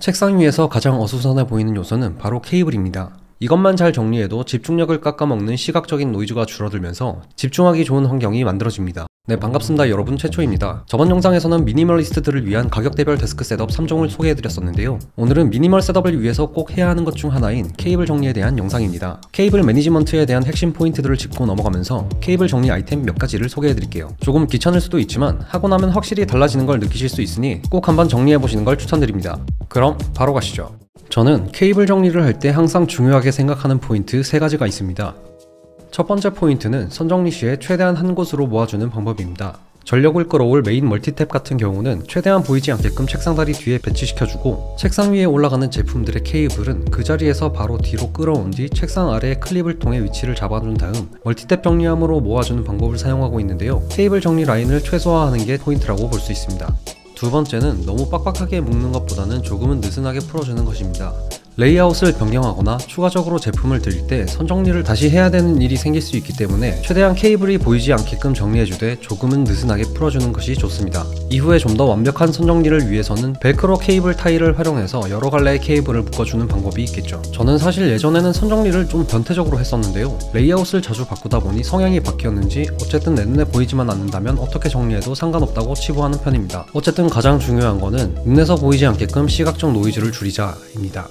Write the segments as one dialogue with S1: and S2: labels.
S1: 책상 위에서 가장 어수선해 보이는 요소는 바로 케이블입니다. 이것만 잘 정리해도 집중력을 깎아먹는 시각적인 노이즈가 줄어들면서 집중하기 좋은 환경이 만들어집니다. 네, 반갑습니다. 여러분, 최초입니다. 저번 영상에서는 미니멀리스트들을 위한 가격대별 데스크 셋업 3종을 소개해드렸었는데요. 오늘은 미니멀 셋업을 위해서 꼭 해야 하는 것 중 하나인 케이블 정리에 대한 영상입니다. 케이블 매니지먼트에 대한 핵심 포인트들을 짚고 넘어가면서 케이블 정리 아이템 몇 가지를 소개해드릴게요. 조금 귀찮을 수도 있지만 하고 나면 확실히 달라지는 걸 느끼실 수 있으니 꼭 한번 정리해보시는 걸 추천드립니다. 그럼 바로 가시죠. 저는 케이블 정리를 할 때 항상 중요하게 생각하는 포인트 3가지가 있습니다. 첫 번째 포인트는 선정리 시에 최대한 한 곳으로 모아주는 방법입니다. 전력을 끌어올 메인 멀티탭 같은 경우는 최대한 보이지 않게끔 책상 다리 뒤에 배치시켜주고, 책상 위에 올라가는 제품들의 케이블은 그 자리에서 바로 뒤로 끌어온 뒤 책상 아래에 클립을 통해 위치를 잡아준 다음 멀티탭 정리함으로 모아주는 방법을 사용하고 있는데요. 케이블 정리 라인을 최소화하는 게 포인트라고 볼 수 있습니다. 두 번째는 너무 빡빡하게 묶는 것보다는 조금은 느슨하게 풀어주는 것입니다. 레이아웃을 변경하거나 추가적으로 제품을 들일 때 선정리를 다시 해야 되는 일이 생길 수 있기 때문에 최대한 케이블이 보이지 않게끔 정리해주되 조금은 느슨하게 풀어주는 것이 좋습니다. 이후에 좀 더 완벽한 선정리를 위해서는 벨크로 케이블 타일을 활용해서 여러 갈래의 케이블을 묶어주는 방법이 있겠죠. 저는 사실 예전에는 선정리를 좀 변태적으로 했었는데요. 레이아웃을 자주 바꾸다 보니 성향이 바뀌었는지 어쨌든 내 눈에 보이지만 않는다면 어떻게 정리해도 상관없다고 치부하는 편입니다. 어쨌든 가장 중요한 거는 눈에서 보이지 않게끔 시각적 노이즈를 줄이자입니다.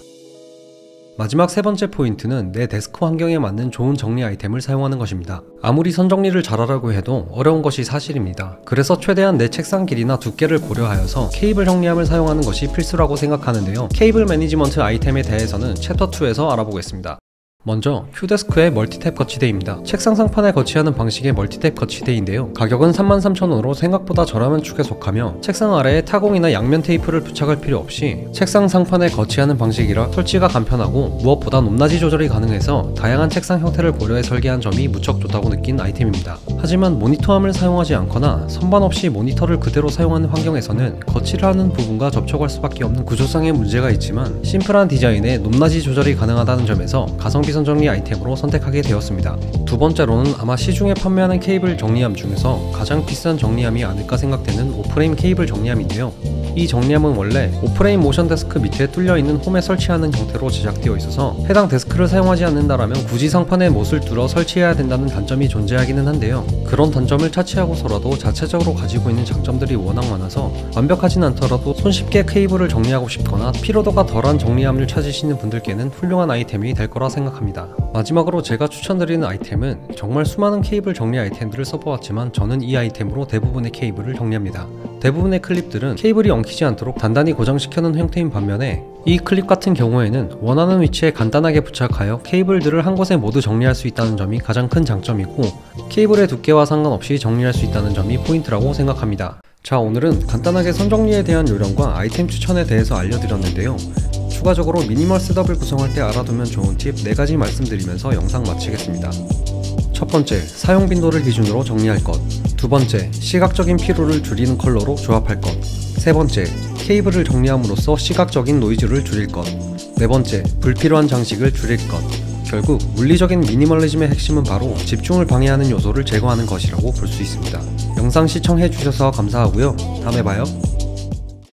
S1: 마지막 세 번째 포인트는 내 데스크 환경에 맞는 좋은 정리 아이템을 사용하는 것입니다. 아무리 선정리를 잘하라고 해도 어려운 것이 사실입니다. 그래서 최대한 내 책상 길이나 두께를 고려하여서 케이블 정리함을 사용하는 것이 필수라고 생각하는데요. 케이블 매니지먼트 아이템에 대해서는 챕터 2에서 알아보겠습니다. 먼저 휴데스크의 멀티탭 거치대입니다. 책상 상판에 거치하는 방식의 멀티탭 거치대인데요. 가격은 33,000원으로 생각보다 저렴한 축에 속하며 책상 아래에 타공이나 양면 테이프를 부착할 필요 없이 책상 상판에 거치하는 방식이라 설치가 간편하고 무엇보다 높낮이 조절이 가능해서 다양한 책상 형태를 고려해 설계한 점이 무척 좋다고 느낀 아이템입니다. 하지만 모니터함을 사용하지 않거나 선반 없이 모니터를 그대로 사용하는 환경에서는 거치를 하는 부분과 접촉할 수밖에 없는 구조상의 문제가 있지만 심플한 디자인에 높낮이 조절이 가능하다는 점에서 가성비 선정리 아이템으로 선택하게 되었습니다. 두 번째로는 아마 시중에 판매하는 케이블 정리함 중에서 가장 비싼 정리함이 아닐까 생각되는 오프레임 케이블 정리함인데요. 이 정리함은 원래 오프레임 모션 데스크 밑에 뚫려있는 홈에 설치하는 형태로 제작되어 있어서 해당 데스크를 사용하지 않는다라면 굳이 상판에 못을 뚫어 설치해야 된다는 단점이 존재하기는 한데요. 그런 단점을 차치하고서라도 자체적으로 가지고 있는 장점들이 워낙 많아서 완벽하진 않더라도 손쉽게 케이블을 정리하고 싶거나 피로도가 덜한 정리함을 찾으시는 분들께는 훌륭한 아이템이 될 거라 생각합니다. 마지막으로 제가 추천드리는 아이템은 정말 수많은 케이블 정리 아이템들을 써보았지만 저는 이 아이템으로 대부분의 케이블을 정리합니다. 대부분의 클립들은 케이블이 엉키지 않도록 단단히 고정시켜놓은 형태인 반면에 이 클립 같은 경우에는 원하는 위치에 간단하게 부착하여 케이블들을 한 곳에 모두 정리할 수 있다는 점이 가장 큰 장점이고, 케이블의 두께와 상관없이 정리할 수 있다는 점이 포인트라고 생각합니다. 자, 오늘은 간단하게 선정리에 대한 요령과 아이템 추천에 대해서 알려드렸는데요. 추가적으로 미니멀 셋업을 구성할 때 알아두면 좋은 팁 4가지 말씀드리면서 영상 마치겠습니다. 첫 번째, 사용 빈도를 기준으로 정리할 것. 두 번째, 시각적인 피로를 줄이는 컬러로 조합할 것. 세 번째, 케이블을 정리함으로써 시각적인 노이즈를 줄일 것. 네 번째, 불필요한 장식을 줄일 것. 결국 물리적인 미니멀리즘의 핵심은 바로 집중을 방해하는 요소를 제거하는 것이라고 볼 수 있습니다. 영상 시청해주셔서 감사하고요. 다음에 봐요.